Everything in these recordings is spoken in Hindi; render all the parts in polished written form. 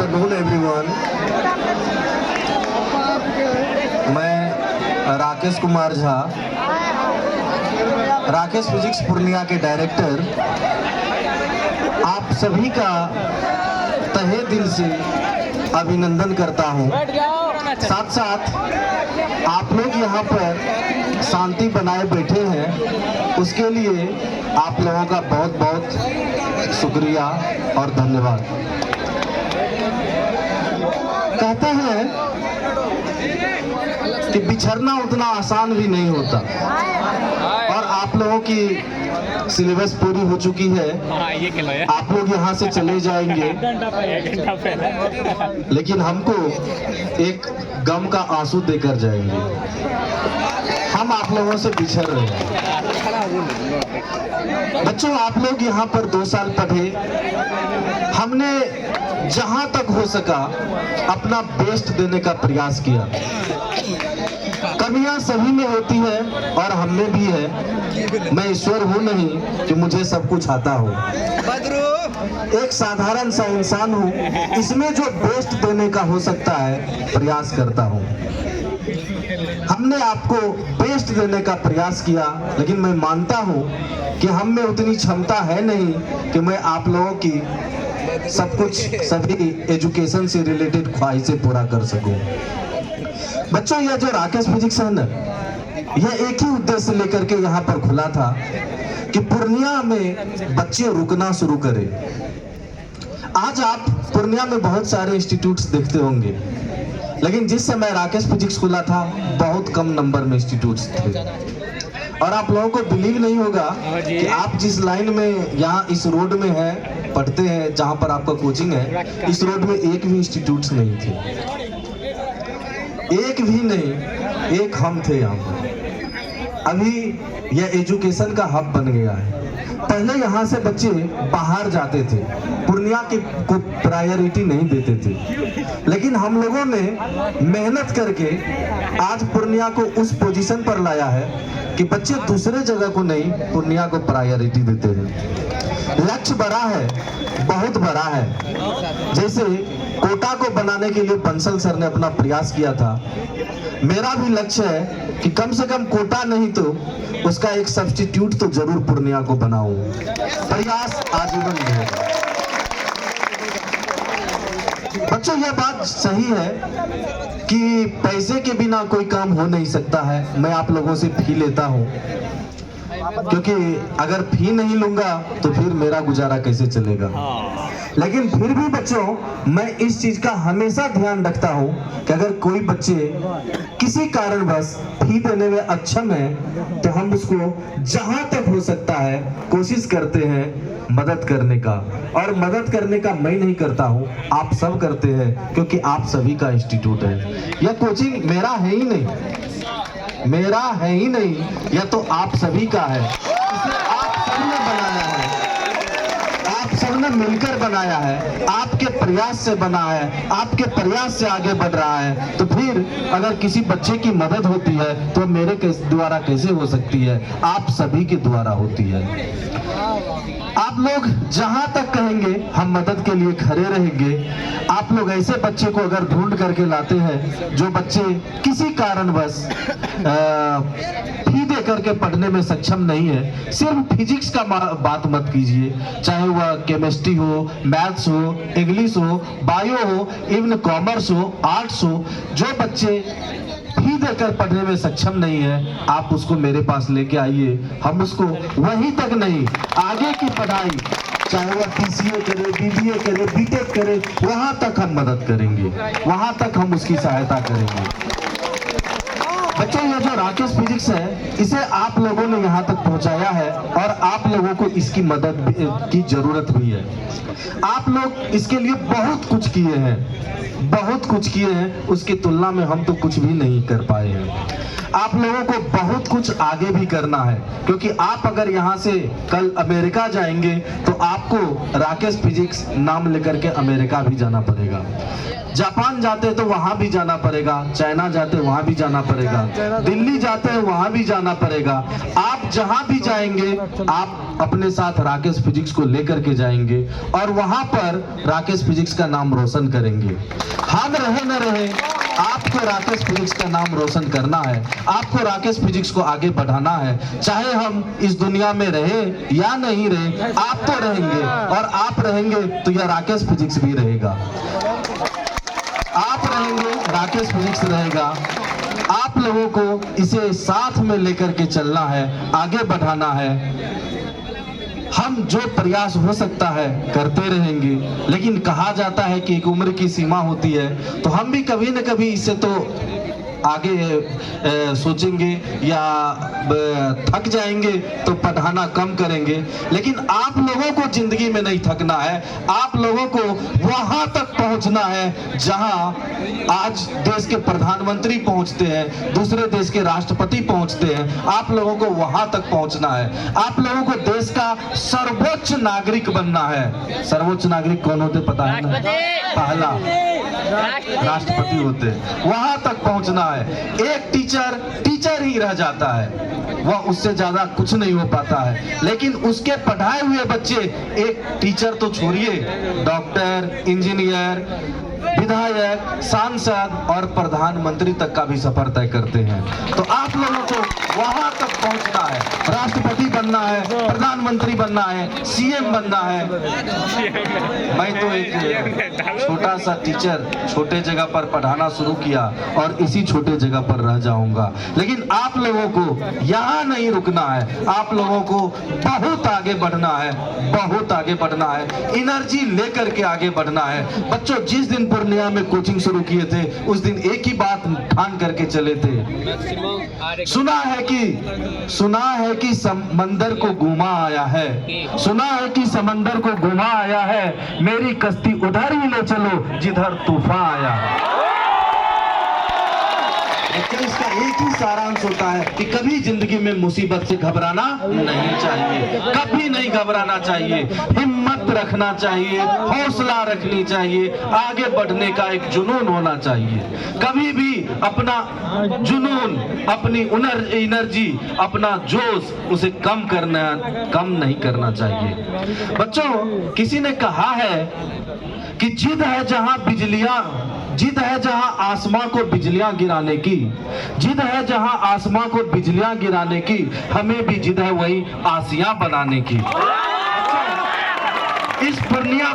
Afternoon everyone. मैं राकेश कुमार झा, राकेश फिजिक्स पूर्णिया के डायरेक्टर, आप सभी का तहे दिल से अभिनंदन करता हूं। साथ साथ आप लोग यहाँ पर शांति बनाए बैठे हैं, उसके लिए आप लोगों का बहुत बहुत शुक्रिया और धन्यवाद। कहते हैं कि बिछड़ना उतना आसान भी नहीं होता, और आप लोगों की सिलेबस पूरी हो चुकी है। आप लोग यहाँ से चले जाएंगे, लेकिन हमको एक गम का आंसू देकर जाएंगे। हम आप लोगों से बिछड़ रहे हैं। बच्चों, आप लोग यहाँ पर 2 साल पढ़े, हमने जहाँ तक हो सका अपना बेस्ट देने का प्रयास किया। कमियां सभी में होती है और हम में भी है। मैं ईश्वर हूँ नहीं कि मुझे सब कुछ आता हो, एक साधारण सा इंसान हूँ। इसमें जो बेस्ट देने का हो सकता है प्रयास करता हूँ। हमने आपको बेस्ट देने का प्रयास किया, लेकिन मैं मानता हूँ कि हम में उतनी क्षमता है नहीं कि मैं आप लोगों की सब कुछ, सभी एजुकेशन से रिलेटेड ख्वाहिशें पूरा कर सकूं। बच्चों, यह जो राकेश फिजिक्स है ना, यह एक ही उद्देश्य लेकर के यहाँ पर खुला था कि पूर्णिया में बच्चे रुकना शुरू करें। आज आप पूर्णिया में बहुत सारे इंस्टीट्यूट्स देखते होंगे, लेकिन जिस समय राकेश फिजिक्स खुला था बहुत कम नंबर में इंस्टीट्यूट्स थे। और आप लोगों को बिलीव नहीं होगा कि आप जिस लाइन में यहाँ इस रोड में है, पढ़ते हैं, जहाँ पर आपका कोचिंग है, इस रोड में एक भी इंस्टीट्यूट्स नहीं थे। एक भी नहीं, एक हम थे यहाँ पर। अभी यह एजुकेशन का हब बन गया है। पहले यहाँ से बच्चे बाहर जाते थे, पूर्णिया को प्रायोरिटी नहीं देते थे, लेकिन हम लोगों ने मेहनत करके आज पूर्णिया को उस पोजीशन पर लाया है कि बच्चे दूसरे जगह को नहीं, पूर्णिया को प्रायोरिटी देते हैं। लक्ष्य बड़ा है, बहुत बड़ा है। जैसे कोटा को बनाने के लिए बंसल सर ने अपना प्रयास किया था, मेरा भी लक्ष्य है कि कम से कम कोटा नहीं तो उसका एक सब्स्टिट्यूट तो जरूर पूर्णिया को बनाऊं। प्रयास आजीवन रहेगा। बच्चों, यह बात सही है कि पैसे के बिना कोई काम हो नहीं सकता है। मैं आप लोगों से फी लेता हूं, क्योंकि अगर फी नहीं लूंगा तो फिर मेरा गुजारा कैसे चलेगा। लेकिन फिर भी बच्चों, मैं इस चीज का हमेशा ध्यान रखता हूं कि अगर कोई बच्चे किसी कारणवश फी देने में अक्षम है तो हम उसको जहां तक हो सकता है कोशिश करते हैं मदद करने का। और मदद करने का मैं नहीं करता हूं, आप सब करते हैं, क्योंकि आप सभी का इंस्टीट्यूट है। यह कोचिंग मेरा है ही नहीं, मेरा है ही नहीं, यह तो आप सभी का है। इसे आप सबने बनाया है, आप सबने मिलकर बनाया है, आपके प्रयास से बना है, आपके प्रयास से आगे बढ़ रहा है। तो फिर अगर किसी बच्चे की मदद होती है तो मेरे द्वारा कैसे हो सकती है? आप सभी के द्वारा होती है। आप लोग जहां तक कहेंगे हम मदद के लिए खड़े रहेंगे। आप लोग ऐसे बच्चे को अगर ढूंढ करके लाते हैं जो बच्चे किसी कारणवश फी दे करके पढ़ने में सक्षम नहीं है, सिर्फ फिजिक्स का बात मत कीजिए, चाहे वह केमिस्ट्री हो, मैथ्स हो, इंग्लिश हो, बायो हो, इवन कॉमर्स हो, आर्ट्स हो, जो बच्चे फी देकर पढ़ने में सक्षम नहीं है, आप उसको मेरे पास लेके आइए। हम उसको वहीं तक नहीं, आगे की पढ़ाई, चाहे वह PCA करे, BBA करे, BTech करे, वहां तक हम मदद करेंगे, वहां तक हम उसकी सहायता करेंगे। बच्चों, ये जो राकेश फिजिक्स है, इसे आप लोगों ने यहाँ तक पहुँचाया है और आप लोगों को इसकी मदद की जरूरत भी है। आप लोग इसके लिए बहुत कुछ किए हैं, बहुत कुछ किए हैं, उसकी तुलना में हम तो कुछ भी नहीं कर पाए हैं। आप लोगों को बहुत कुछ आगे भी करना है, क्योंकि आप अगर यहाँ से कल अमेरिका जाएंगे तो आपको राकेश फिजिक्स नाम लेकर के अमेरिका भी जाना पड़ेगा। जापान जाते तो वहां भी जाना पड़ेगा, चाइना जाते वहां भी जाना पड़ेगा, दिल्ली जाते हैं वहां भी जाना पड़ेगा। आप जहां भी जाएंगे आप अपने साथ राकेश फिजिक्स को लेकर के जाएंगे और वहां पर राकेश फिजिक्स का नाम रोशन करेंगे। हम रहे न रहे, आपको राकेश फिजिक्स का नाम रोशन करना है, आपको राकेश फिजिक्स को आगे बढ़ाना है। चाहे हम इस दुनिया में रहे या नहीं रहे, आप तो रहेंगे और आप रहेंगे तो यह राकेश फिजिक्स भी रहेगा। आप रहेंगे, राकेश फिजिक्स रहेगा। आप लोगों को इसे साथ में लेकर के चलना है, आगे बढ़ाना है। हम जो प्रयास हो सकता है करते रहेंगे, लेकिन कहा जाता है कि एक उम्र की सीमा होती है, तो हम भी कभी न कभी इससे तो आगे सोचेंगे या थक जाएंगे तो पढ़ाना कम करेंगे। लेकिन आप लोगों को जिंदगी में नहीं थकना है, आप लोगों को वहां तक पहुंचना है जहां आज देश के प्रधानमंत्री पहुंचते हैं, दूसरे देश के राष्ट्रपति पहुंचते हैं। आप लोगों को वहां तक पहुंचना है। आप लोगों को देश का सर्वोच्च नागरिक बनना है। सर्वोच्च नागरिक कौन होते पता है ना? पहला राष्ट्रपति होते। वहां तक पहुंचना है। एक टीचर ही रह जाता है, वह उससे ज्यादा कुछ नहीं हो पाता है। लेकिन उसके पढ़ाए हुए बच्चे एक टीचर तो छोड़िए, डॉक्टर, इंजीनियर, विधायक, सांसद और प्रधानमंत्री तक का भी सफर तय करते हैं। तो आप लोगों को वहां तक पहुंचना है, राष्ट्रपति बनना है, प्रधानमंत्री बनना है, सीएम बनना है। मैं तो एक छोटा सा टीचर छोटे जगह पर पढ़ाना शुरू किया और इसी छोटे जगह पर रह जाऊंगा। लेकिन आप लोगों को यहाँ नहीं रुकना है, आप लोगों को बहुत आगे बढ़ना है, बहुत आगे बढ़ना है, एनर्जी लेकर के आगे बढ़ना है। बच्चों, जिस दिन पूर्णिया में कोचिंग शुरू किए थे उस दिन एक ही बात ठान करके चले थे। सुना है कि समंदर को घुमा आया है, सुना है कि समंदर को घुमा आया है, मेरी कश्ती उधर ही ले चलो जिधर तूफान आया है। इसका एक ही सारांश होता है कि कभी जिंदगी में मुसीबत से घबराना नहीं चाहिए, कभी नहीं घबराना चाहिए, हिम्मत रखना चाहिए, हौसला रखनी चाहिए, आगे बढ़ने का एक जुनून होना चाहिए। कभी भी अपना जुनून, अपनी एनर्जी, अपना जोश उसे कम नहीं करना चाहिए। बच्चों, किसी ने कहा है कि जिद है जहां आसमां को बिजलियां गिराने की, जिद है जहां आसमां को बिजलियां गिराने की, हमें भी जिद है वही आसियां बनाने की। इस पूर्णिया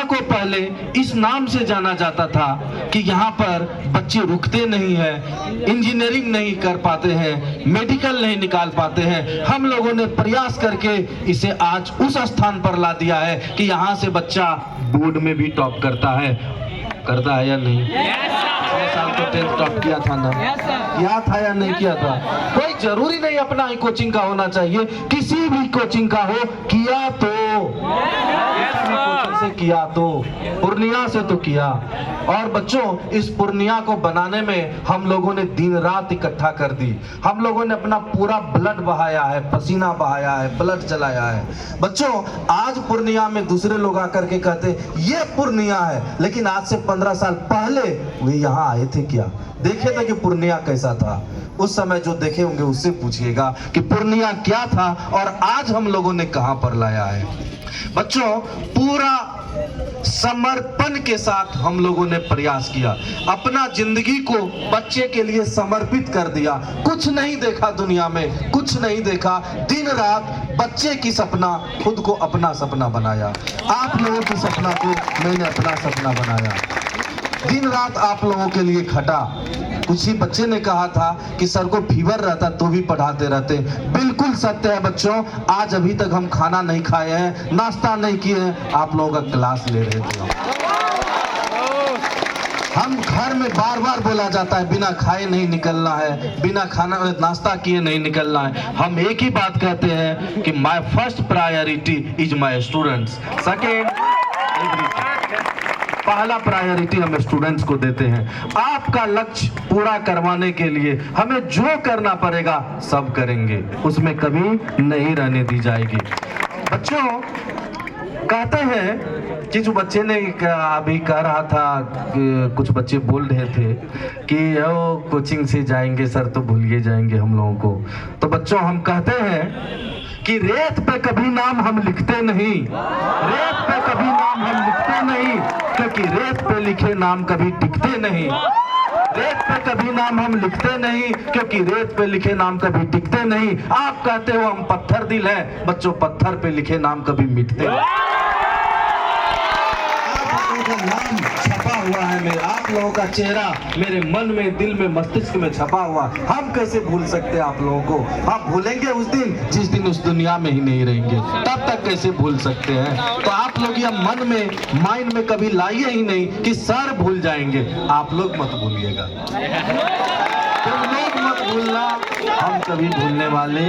को पहले इस नाम से जाना जाता था कि यहाँ पर बच्चे रुकते नहीं हैं, इंजीनियरिंग नहीं कर पाते हैं, मेडिकल नहीं निकाल पाते हैं। हम लोगों ने प्रयास करके इसे आज उस स्थान पर ला दिया है कि यहाँ से बच्चा बोर्ड में भी टॉप करता है या नहीं? साल तो 10th टॉप किया था ना, किया था या नहीं किया था? कोई जरूरी नहीं अपना ही कोचिंग का होना चाहिए, किसी भी कोचिंग का हो, किया तो पूर्णिया से तो किया। और बच्चों, इस पूर्णिया को बनाने में हम लोगों ने दिन रात इकट्ठा कर दी, हम लोगों ने अपना पूरा ब्लड बहाया है, पसीना बहाया है, ब्लड चलाया है। बच्चों, आज पूर्णिया में दूसरे लोग आकर के कहते ये पूर्णिया है, लेकिन आज से 15 साल पहले वे यहाँ आए थे, क्या देखे थे कि पूर्णिया कैसा था? उस समय जो देखे होंगे उससे पूछिएगा कि पूर्णिया क्या था और आज हम लोगों ने कहां पर लाया है। बच्चों, पूरा समर्पण के साथ हम लोगों ने प्रयास किया, अपना जिंदगी को बच्चे के लिए समर्पित कर दिया। कुछ नहीं देखा दुनिया में, कुछ नहीं देखा, दिन रात बच्चे की सपना, खुद को अपना सपना बनाया। आप लोगों की सपना को मैंने अपना सपना बनाया, दिन रात आप लोगों के लिए खटा। कुछ ही बच्चे ने कहा था कि सर को फीवर रहता तो भी पढ़ाते रहते। बिल्कुल सत्य है बच्चों, आज अभी तक हम खाना नहीं खाए हैं, नाश्ता नहीं किए हैं, आप लोगों का क्लास ले रहे थे। हम घर में बार बार बोला जाता है बिना खाए नहीं निकलना है, बिना खाना नाश्ता किए नहीं निकलना है। हम एक ही बात कहते हैं कि my first priority is my students, second पहला प्रायोरिटी हम स्टूडेंट्स को देते हैं। आपका लक्ष्य पूरा करवाने के लिए हमें जो करना पड़ेगा सब करेंगे, उसमें कमी नहीं रहने दी जाएगी। बच्चों, कहते हैं कि जो बच्चे ने अभी कह रहा था कि कुछ बच्चे बोल रहे थे कि ओ कोचिंग से जाएंगे सर तो भूलिए जाएंगे हम लोगों को। तो बच्चों हम कहते हैं कि रेत पे कभी नाम हम लिखते नहीं, रेत पे कभी नाम हम लिखते नहीं, क्योंकि रेत पे लिखे नाम कभी टिकते नहीं। रेत पे कभी नाम हम लिखते नहीं, क्योंकि रेत पे लिखे नाम कभी टिकते नहीं। आप कहते हो हम पत्थर दिल है, बच्चों पत्थर पे लिखे नाम कभी मिटते नहीं। नाम छपा हुआ है मेरे, आप लोगों का चेहरा मेरे मन में, दिल में, मस्तिष्क में छपा हुआ। हम कैसे भूल सकते हैं आप लोगों को? आप भूलेंगे उस दिन जिस दिन उस दुनिया में ही नहीं रहेंगे, तब तक कैसे भूल सकते हैं? तो आप लोग यह मन में, माइंड में कभी लाइए ही नहीं कि सर भूल जाएंगे। आप लोग मत भूलिएगा, तुम लोग मत भूलना। हम कभी भूलने वाले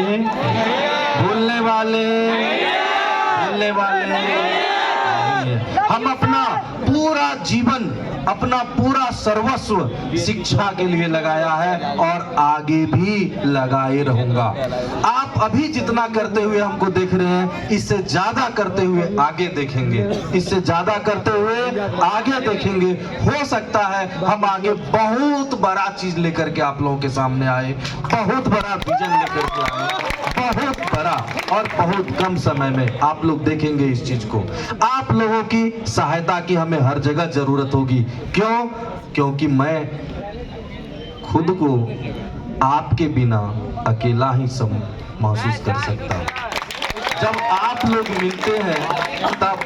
हम अपना पूरा जीवन, अपना पूरा सर्वस्व शिक्षा के लिए लगाया है और आगे भी लगाए रहूंगा। आप अभी जितना करते हुए हमको देख रहे हैं, इससे ज्यादा करते हुए आगे देखेंगे, इससे ज्यादा करते हुए आगे देखेंगे। हो सकता है हम आगे बहुत बड़ा चीज लेकर के आप लोगों के सामने आए, बहुत बड़ा विजन लेकर के आए, बहुत बड़ा, और बहुत कम समय में आप लोग देखेंगे इस चीज को। आप लोगों की सहायता की हमें हर जगह जरूरत होगी। क्यों? क्योंकि मैं खुद को आपके बिना अकेला ही महसूस कर सकता हूं। जब आप लोग मिलते हैं तब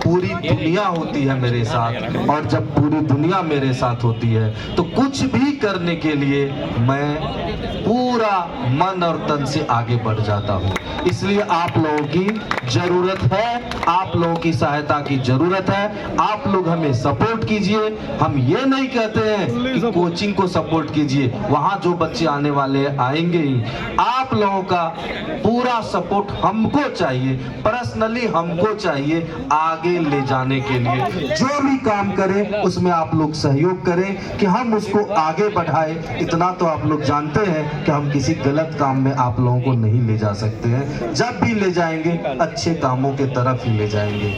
पूरी दुनिया होती है मेरे साथ, और जब पूरी दुनिया मेरे साथ होती है तो कुछ भी करने के लिए मैं पूरा मन और तन से आगे बढ़ जाता हूँ। इसलिए आप लोगों की जरूरत है, आप लोगों की सहायता की जरूरत है। आप लोग हमें सपोर्ट कीजिए। हम ये नहीं कहते हैं कि कोचिंग को सपोर्ट कीजिए, वहाँ जो बच्चे आने वाले आएंगे ही। आप लोगों का पूरा सपोर्ट हमको चाहिए, पर्सनली हमको चाहिए आगे ले जाने के लिए। जो भी काम करें उसमें आप लोग सहयोग करें कि हम उसको आगे बढ़ाए। इतना तो आप लोग जानते हैं कि हम किसी गलत काम में आप लोगों को नहीं ले जा सकते हैं। जब भी ले जाएंगे अच्छे कामों के तरफ ही ले जाएंगे।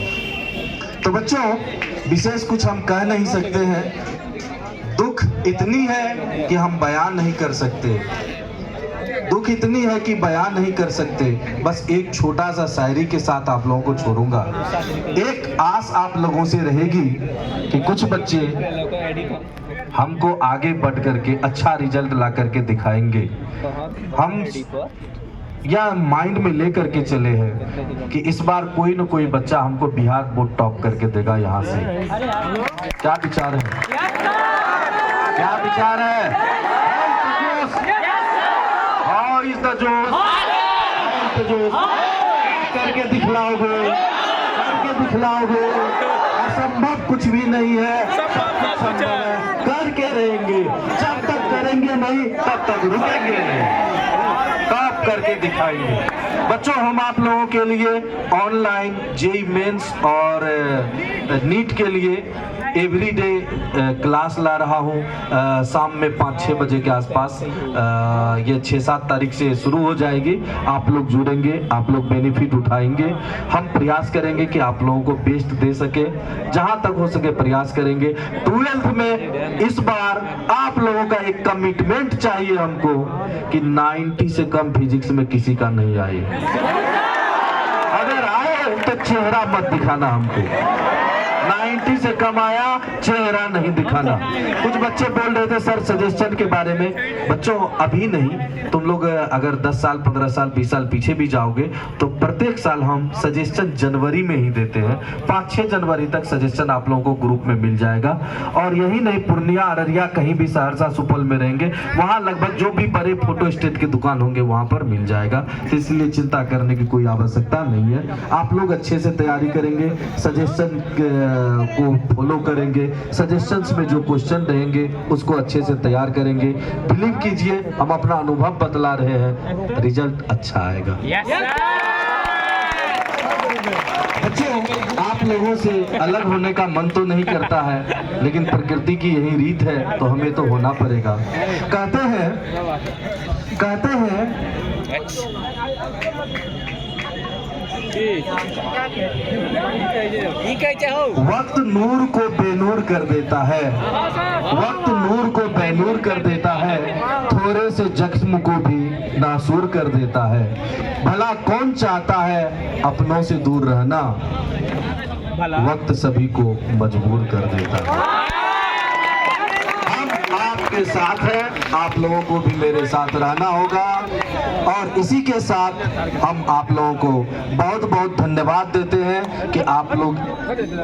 तो बच्चों विशेष कुछ हम कह नहीं सकते हैं। दुख इतनी है कि हम बयान नहीं कर सकते, दुख इतनी है कि बयान नहीं कर सकते। बस एक छोटा सा शायरी के साथ आप लोगों को छोड़ूंगा। एक आस आप लोगों से रहेगी कि कुछ बच्चे हमको आगे बढ़ करके अच्छा रिजल्ट ला करके दिखाएंगे। हम या माइंड में ले करके चले हैं कि इस बार कोई न कोई बच्चा हमको बिहार बोर्ड टॉप करके देगा यहाँ से। क्या विचार है? क्या विचार है? जोश करके दिखलाओगे, करके दिखलाओगे। असंभव कुछ भी नहीं है, करके रहेंगे। जब तक करेंगे नहीं तब तक रुकेंगे नहीं, टॉप करके दिखाएंगे। बच्चों हम आप लोगों के लिए ऑनलाइन जेईई मेंस और नीट के लिए एवरीडे क्लास ला रहा हूँ। शाम में 5-6 बजे के आसपास ये 6-7 तारीख से शुरू हो जाएगी। आप लोग जुड़ेंगे, आप लोग बेनिफिट उठाएंगे। हम प्रयास करेंगे कि आप लोगों को बेस्ट दे सके, जहाँ तक हो सके प्रयास करेंगे। 12th में इस बार आप लोगों का एक कमिटमेंट चाहिए हमको कि 90 से कम फिजिक्स में किसी का नहीं आए। अगर आए तो चेहरा मत दिखाना हमको। 90 से कम आया, चेहरा नहीं दिखाना। कुछ बच्चे बोल रहे थे सर सजेशन के बारे में। बच्चों अभी नहीं, तुम लोग अगर 10 साल 15 साल 20 साल पीछे भी जाओगे तो प्रत्येक साल हम सजेशन जनवरी में ही देते हैं। 5-6 जनवरी तक सजेशन आप लोगों को ग्रुप में मिल जाएगा। और यही नहीं, पूर्णिया, अररिया, कहीं भी सहरसा, सुपौल में रहेंगे वहाँ लगभग जो भी बड़े फोटो स्टेट की दुकान होंगे वहाँ पर मिल जाएगा। तो इसलिए चिंता करने की कोई आवश्यकता नहीं है। आप लोग अच्छे से तैयारी करेंगे, सजेशन को फॉलो करेंगे, सजेशंस में जो क्वेश्चन रहेंगे उसको अच्छे से तैयार करेंगे। बिलीव कीजिए हम अपना अनुभव बतला रहे हैं, रिजल्ट अच्छा आएगा। बच्चों आप लोगों से अलग होने का मन तो नहीं करता है, लेकिन प्रकृति की यही रीत है तो हमें तो होना पड़ेगा। कहते हैं वक्त नूर को बेनूर कर देता है, वक्त नूर को बेनूर कर देता है, थोड़े से जख्म को भी नासूर कर देता है। भला कौन चाहता है अपनों से दूर रहना, वक्त सभी को मजबूर कर देता है। आपके साथ है, आप लोगों को भी मेरे साथ रहना होगा। और इसी के साथ हम आप लोगों को बहुत बहुत धन्यवाद देते हैं कि आप लोग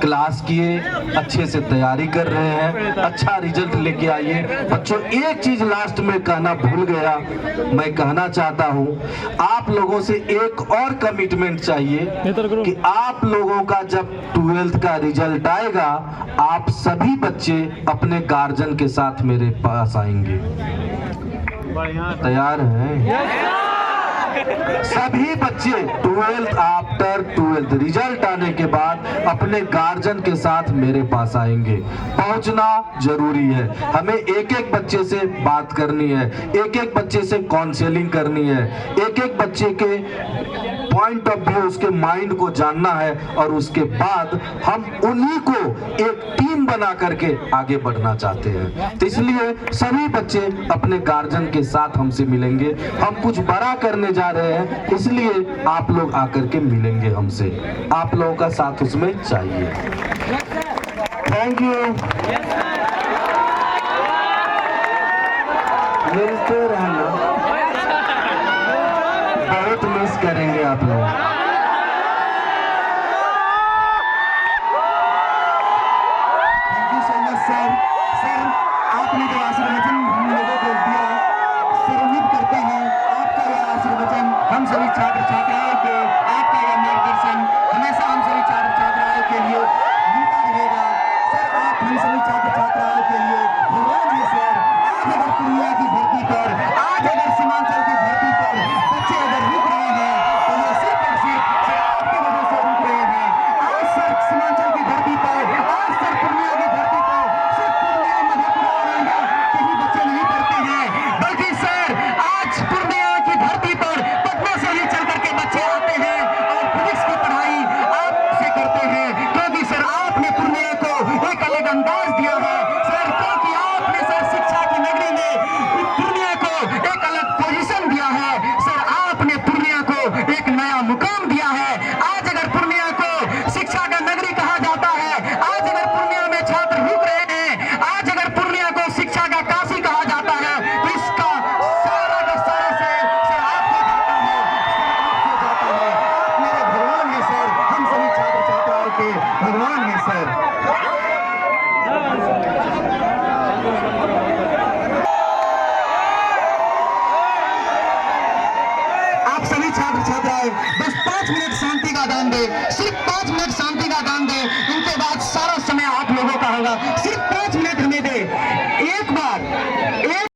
क्लास किए, अच्छे से तैयारी कर रहे हैं, अच्छा रिजल्ट लेके आइए। बच्चों, एक चीज लास्ट में कहना भूल गया, मैं कहना चाहता हूं, आप लोगों से एक और कमिटमेंट चाहिए कि आप लोगों का जब 12th का रिजल्ट आएगा, आप सभी बच्चे अपने गार्जियन के साथ मेरे पास आएंगे। तैयार हैं? सभी बच्चे 12th आफ्टर 12th रिजल्ट आने के बाद अपने गार्जियन के साथ मेरे पास आएंगे। पहुंचना जरूरी है, हमें एक एक बच्चे से बात करनी है, एक एक बच्चे से काउंसलिंग करनी है, एक एक बच्चे के पॉइंट ऑफ व्यू, उसके माइंड को जानना है और उसके बाद हम उन्हीं को एक टीम बना करके आगे बढ़ना चाहते हैं। तो इसलिए सभी बच्चे अपने गार्जियन के साथ हमसे मिलेंगे। हम कुछ बड़ा करने जा रहे हैं, इसलिए आप लोग आकर के मिलेंगे हमसे। आप लोगों का साथ उसमें चाहिए। Thank you. मिलते रहना, बहुत मिस करेंगे आप लोग। Thank you so much sir. Sir, आपने जो आशीर्वचन हम लोगों को दिया, सर उम्मीद करते हैं आपका यह आशीर्वचन हम सभी छात्र छात्राओं को, आपका यह मार्गदर्शन हमेशा हम सभी छात्र छात्राओं के लिए मिलता रहेगा। सर, आप हम सभी छात्र छात्राओं के लिए भगवान जी सर। आज अगर पूर्णिया की धरती पर, आज अगर सीमांचल की धरती पर बच्चे अगर रुक रहे हैं तो ये सिर्फ और सिर्फ सर आपकी वजह से रुक रहे हैं। आज सर सीमांचल की धरती पर, आज सर पूर्णिया की धरती पर सिर्फ पूर्णिया, मधेपुरा और आंध्र के ही बच्चे नहीं पढ़ते हैं, बल्कि सर आज पूर्णिया की धरती पर पटना से ही चल करके बच्चे आते हैं और फिजिक्स की पढ़ाई आपसे करते हैं, क्योंकि सर आपने पूर्णिया को एक अलग अंदाज दिया है सर, क्योंकि आपने सर शिक्षा की नगरी में पूर्णिया को एक अलग पोजीशन दिया है सर। आपने पूर्णिया को एक नया मुकाम दिया है। आज अगर पूर्णिया को शिक्षा का नगरी कहा जाता है, आज अगर पूर्णिया में छात्र रुक रहे हैं, आज अगर पूर्णिया को शिक्षा का काशी कहा जाता है, तो इसका सारा का सारा से सर आपको जाता है, सर आपको जाता है। आप मेरे भगवान हैं सर, हम सभी छात्र छात्राओं के भगवान हैं सर। आप सभी छात्र छात्राएं